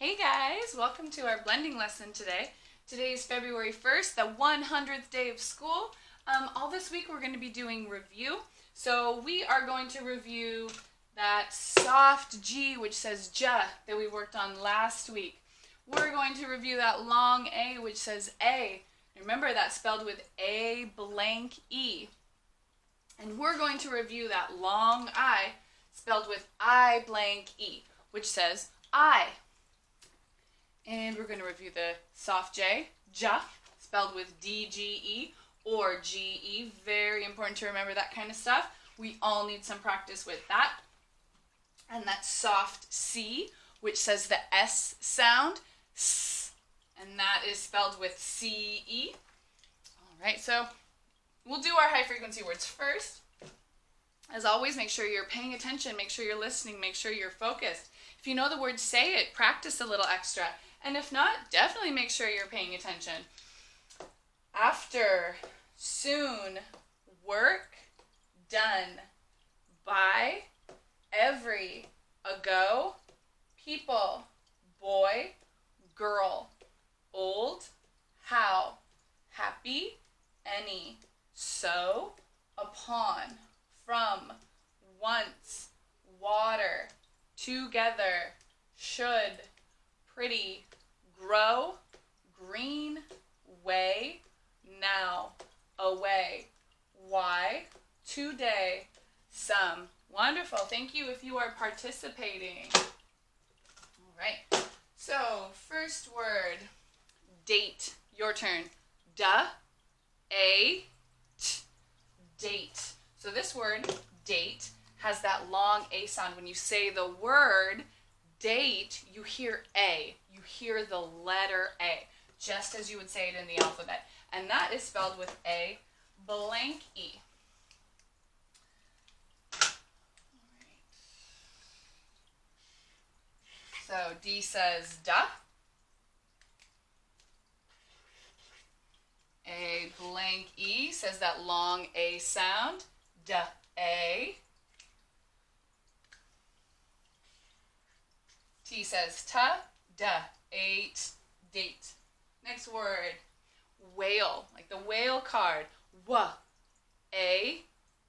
Hey guys, welcome to our blending lesson today. Today is February 1st, the 100th day of school. All this week we're going to be doing review. So we are going to review that soft G, which says ja, that we worked on last week. We're going to review that long A, which says A. Remember, that's spelled with A blank E. And we're going to review that long I, spelled with I blank E, which says I. And we're going to review the soft J, ja, spelled with D-G-E or G-E. Very important to remember that kind of stuff. We all need some practice with that. And that soft C, which says the S sound, S, and that is spelled with C-E. All right, so we'll do our high frequency words first. As always, make sure you're paying attention, make sure you're listening, make sure you're focused. If you know the word, say it, practice a little extra. And if not, definitely make sure you're paying attention. After, soon, work, done, by, every, ago, people, boy, girl, old, how, happy, any, so, upon, from, once, water, together, should, pretty, grow, green, way, now, away, why, today, some. Wonderful. Thank you if you are participating. All right. So, first word, date. Your turn. Date. So this word, date, has that long A sound. When you say the word date, you hear A. You hear the letter A, just as you would say it in the alphabet. And that is spelled with A blank E. So D says da. A blank E says that long A sound. Da, A. T says ta, da, ate, date. Next word, whale, like the whale card. Wa, a,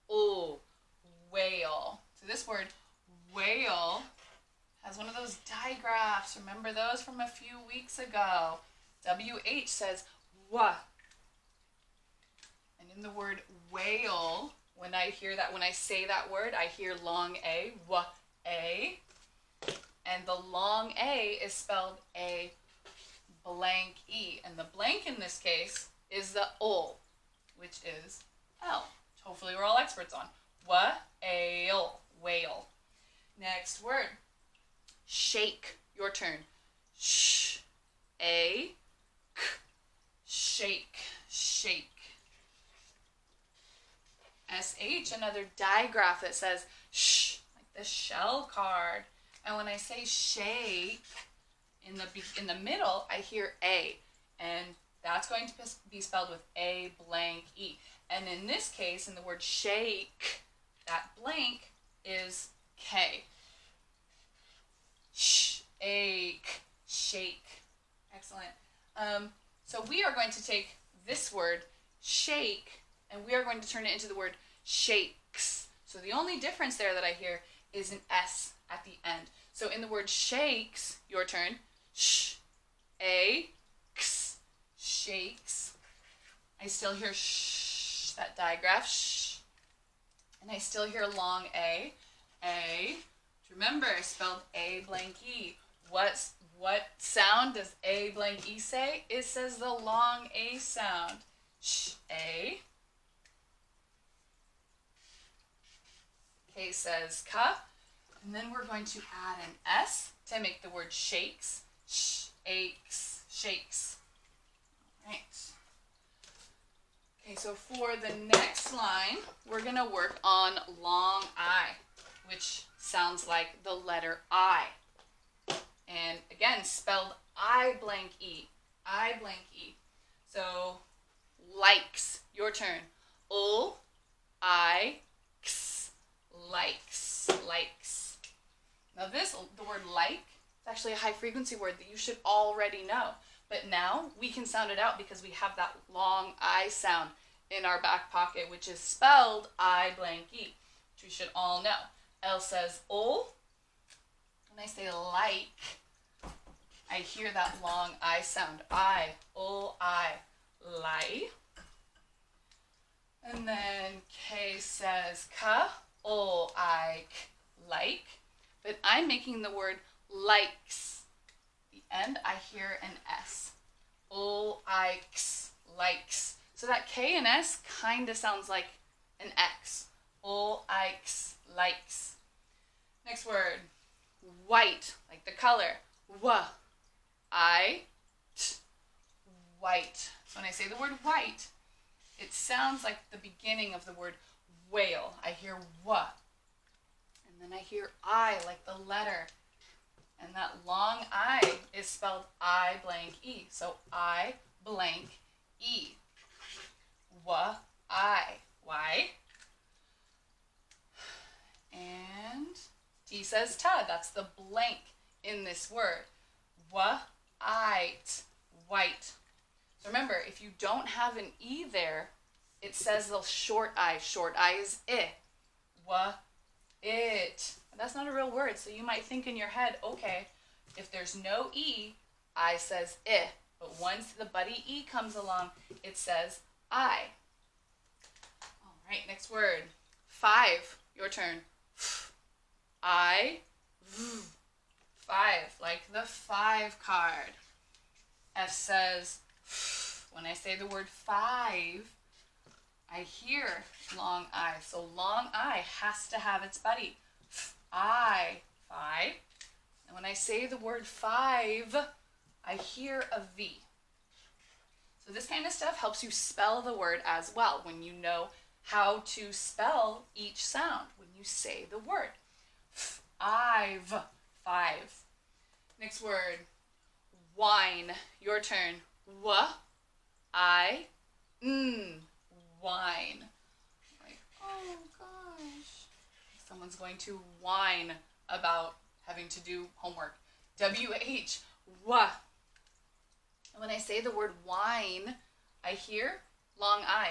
o, whale. So this word, whale, has one of those digraphs. Remember those from a few weeks ago? WH says wa. And in the word whale, when I hear that, when I say that word, I hear long A, wa, a. And the long A is spelled A blank E. And the blank in this case is the O, which is L, which hopefully we're all experts on. Whale, whale. Next word, shake. Your turn. Sh, A, k, shake, shake. SH, another digraph that says sh, like the shell card. And when I say shake, in the middle, I hear A. And that's going to be spelled with A blank E. And in this case, in the word shake, that blank is K. Shake, shake. Excellent. So we are going to take this word, shake, and we are going to turn it into the word shakes. So the only difference there that I hear is an S at the end. So in the word shakes, your turn, sh, a, x, shakes. I still hear sh, that digraph, sh. And I still hear long A. Remember, I spelled A blank E. What sound does A blank E say? It says the long A sound. Sh, A. K says ka. And then we're going to add an S to make the word shakes. Shakes, shakes. All right. Okay, so for the next line, we're going to work on long I, which sounds like the letter I. And again, spelled I blank E. I blank E. So, likes. Your turn. O, I, x, likes, likes. Now this, the word like, It's actually a high frequency word that you should already know. But now we can sound it out because we have that long I sound in our back pocket, which is spelled I blank E, which we should all know. L says ol. When I say like, I hear that long I sound. I, ol, I, lie. And then K says ka, ol, I, like. But I'm making the word likes. The end, I hear an S. Ol, ikes, likes. So that K and S kind of sounds like an X. Ol, ikes, likes. Next word, white, like the color. Wa, I, t, white. So when I say the word white, it sounds like the beginning of the word whale. I hear wa. And then I hear I, like the letter. And that long I is spelled I blank E. So I blank E. Wa, I. Why? And T says ta. That's the blank in this word. Wa, I, t, white. So remember, if you don't have an E there, it says the short I. Short I is I. Wa, it. That's not a real word, so you might think in your head, okay, if there's no E, I says I. But once the buddy E comes along, it says I. All right, next word. 5, your turn. I, v. 5, like the 5 card. F says, when I say the word 5, I hear long I. So long I has to have its buddy. I, 5. And when I say the word 5, I hear a V. So this kind of stuff helps you spell the word as well when you know how to spell each sound when you say the word. I've, 5. Next word, wine. Your turn. W, I, n, wine. Like, oh gosh. Someone's going to whine about having to do homework. W-H, w. And when I say the word wine, I hear long I.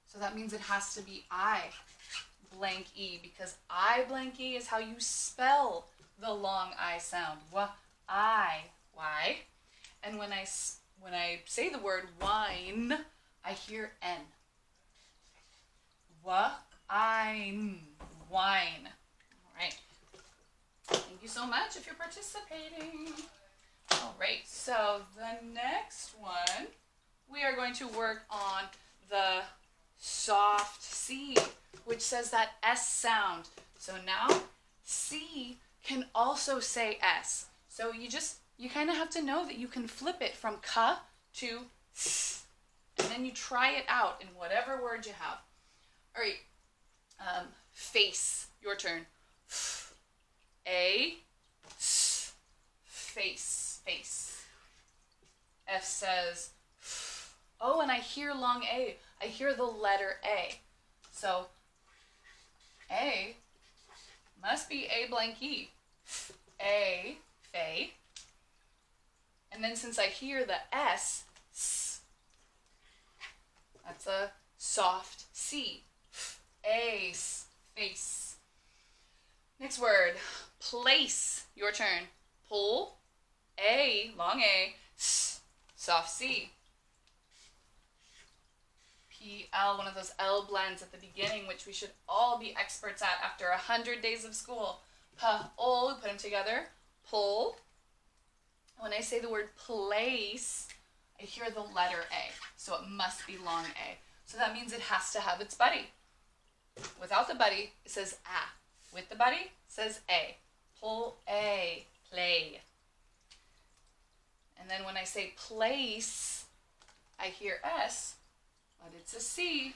So that means it has to be I blank E, because I blank E is how you spell the long I sound. W, I, why? And when I say the word wine, I hear N. Wine, wine. All right. Thank you so much if you're participating. All right, so the next one, we are going to work on the soft C, which says that S sound. So now C can also say S. So you kind of have to know that you can flip it from ka to s, and then you try it out in whatever word you have. All right, face, your turn. A, s, face, face. F says, oh, and I hear long A. I hear the letter A. So A must be A blank E. A, fay. And then since I hear the S, that's a soft C. Ace, face. Next word, place. Your turn. Pull, A, long A, S, soft C. PL, one of those L blends at the beginning, which we should all be experts at after 100 days of school. P-ol, we put them together. Pull. When I say the word place, I hear the letter A, so it must be long A. So that means it has to have its buddy. Without the buddy, it says A. With the buddy, it says A. Pull A, play. And then when I say place, I hear S, but it's a C.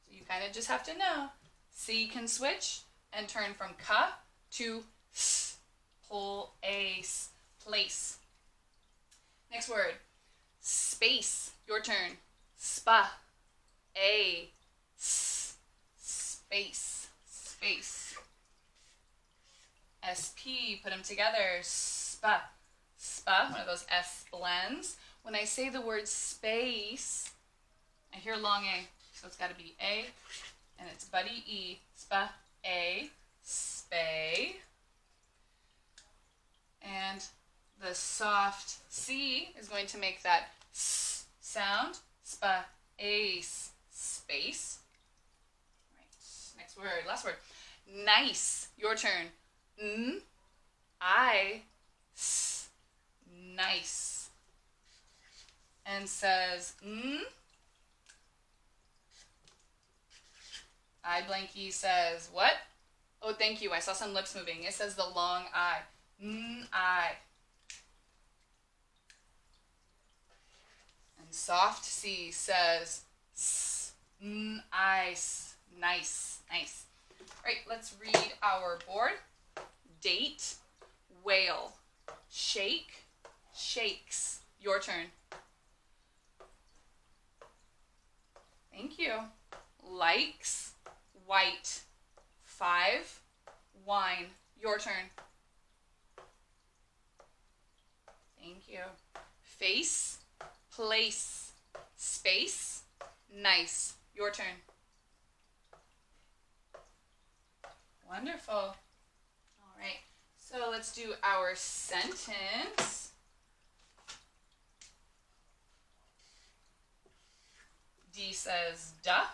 So you kind of just have to know. C can switch and turn from ka to s. Pull ace, place. Next word, space. Your turn. Spa, a, s, space, space. SP, put them together. spa. Spa, one of those S blends. When I say the word space, I hear long A, so it's got to be A, and it's buddy E, spa, A, spay. And the soft C is going to make that S sound, spa, ace, space. Right, next word, last word. Nice, your turn. I, s, nice. And says, I blanky says, what? Oh, thank you, I saw some lips moving. It says the long I. I. And soft C says, ice, nice, nice. All right, let's read our board. Date, whale, shake, shakes. Your turn. Thank you. Likes, white, 5, wine. Your turn. Thank you. Face, place, space, nice. Your turn. Wonderful. All right, so let's do our sentence. D says duh,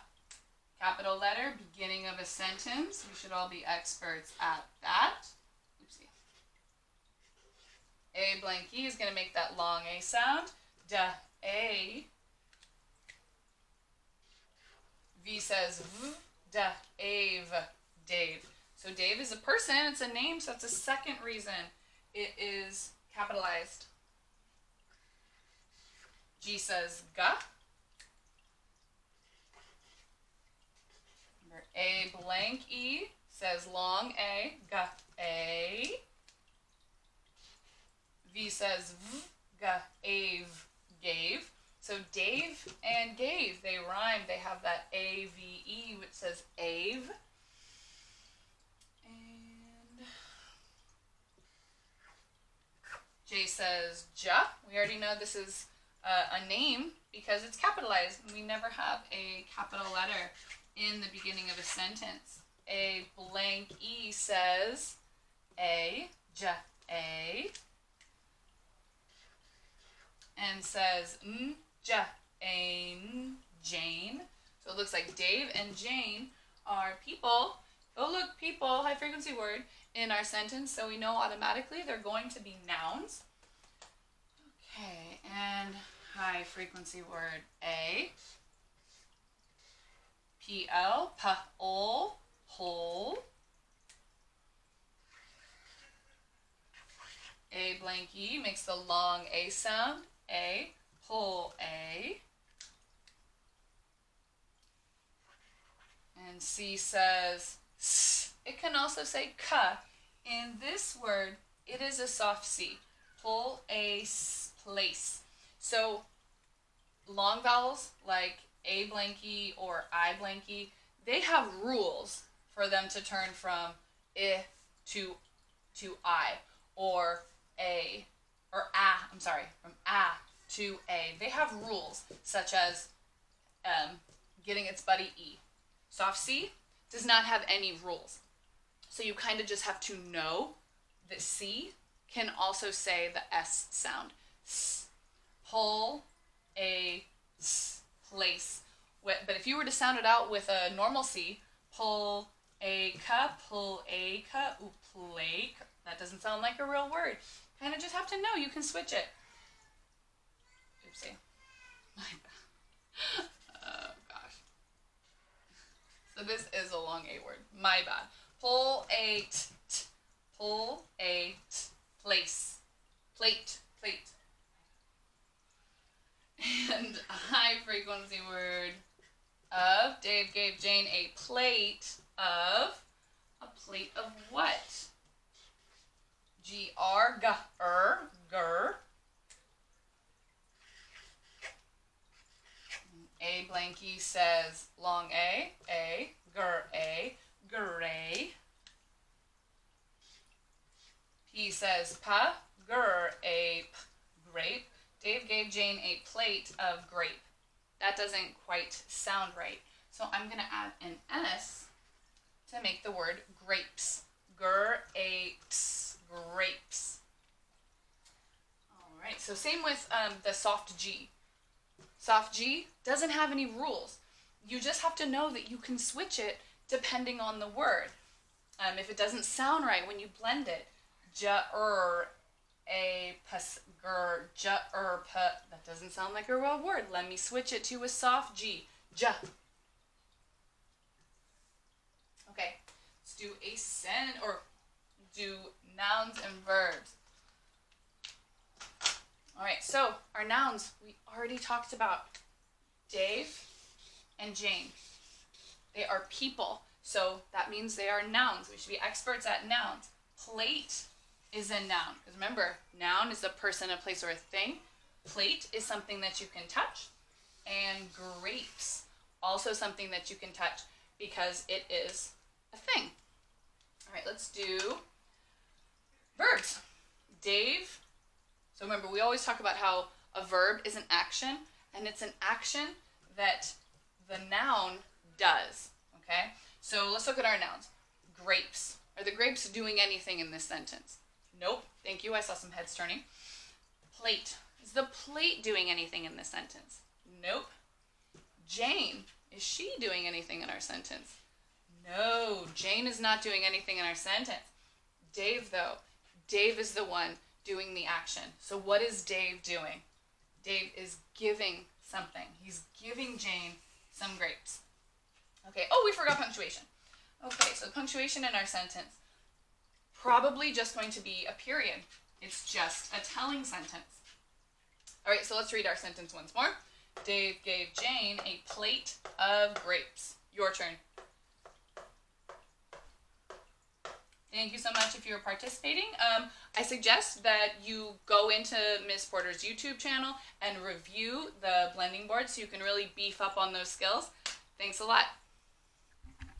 capital letter, beginning of a sentence. We should all be experts at that. Oopsie. A blank E is going to make that long A sound. Duh, A. V says v, duh, ave, Dave. So Dave is a person, it's a name, so that's a second reason it is capitalized. G says ga. A blank E says long A, ga, A. V says v, ga, ave, gave. So Dave and gave, they rhyme. They have that A-V-E, which says ave. And J says ja. We already know this is a name because it's capitalized. We never have a capital letter in the beginning of a sentence. A blank E says a, ja, a. And says ja, ain, Jane. So it looks like Dave and Jane are people. Oh look, people, high frequency word in our sentence, so we know automatically they're going to be nouns. Okay, and high frequency word A. P-L, pa-ol, whole. A blank E makes the long A sound. A, whole A. And C says S. It can also say ka. In this word, it is a soft C. Whole A, place. So long vowels like A blanky or I blanky, they have rules for them to turn from I to I, or A, or A, I'm sorry, from A to A. They have rules, such as getting its buddy E. Soft C does not have any rules. So you kind of just have to know that C can also say the S sound. S, whole, A, S, place. But if you were to sound it out with a normal C, pull a cup, pull a cup, play. That doesn't sound like a real word. Kind of just have to know. You can switch it. Oopsie. My bad. Oh, gosh. So this is a long A word. My bad. Pull a t, pull a t, place. Plate, plate. And a high frequency word of Dave gave Jane a plate of what? G-R, gur. A blanky says long A, gray. P says pa, grape. Grape. Dave gave Jane a plate of grape. That doesn't quite sound right. So I'm going to add an S to make the word grapes. Grapes. Grapes. All right, so same with the soft G. Soft G doesn't have any rules. You just have to know that you can switch it depending on the word. If it doesn't sound right when you blend it, that doesn't sound like a real word. Let me switch it to a soft G. Ja. Okay, let's do do nouns and verbs. All right, so our nouns, we already talked about Dave and Jane. They are people, so that means they are nouns. We should be experts at nouns. Plate is a noun, because remember, noun is a person, a place, or a thing. Plate is something that you can touch, and grapes, also something that you can touch because it is a thing. All right, let's do verbs. Dave, so remember, we always talk about how a verb is an action, and it's an action that the noun does, okay? So let's look at our nouns. Grapes. Are the grapes doing anything in this sentence? Nope. Thank you. I saw some heads turning. Plate. Is the plate doing anything in this sentence? Nope. Jane. Is she doing anything in our sentence? No. Jane is not doing anything in our sentence. Dave, though. Dave is the one doing the action. So what is Dave doing? Dave is giving something. He's giving Jane some grapes. Okay. Oh, we forgot punctuation. Okay, so punctuation in our sentence, probably just going to be a period. It's just a telling sentence. All right, so let's read our sentence once more. Dave gave Jane a plate of grapes. Your turn. Thank you so much if you're participating. I suggest that you go into Ms. Porter's YouTube channel and review the blending board so you can really beef up on those skills. Thanks a lot.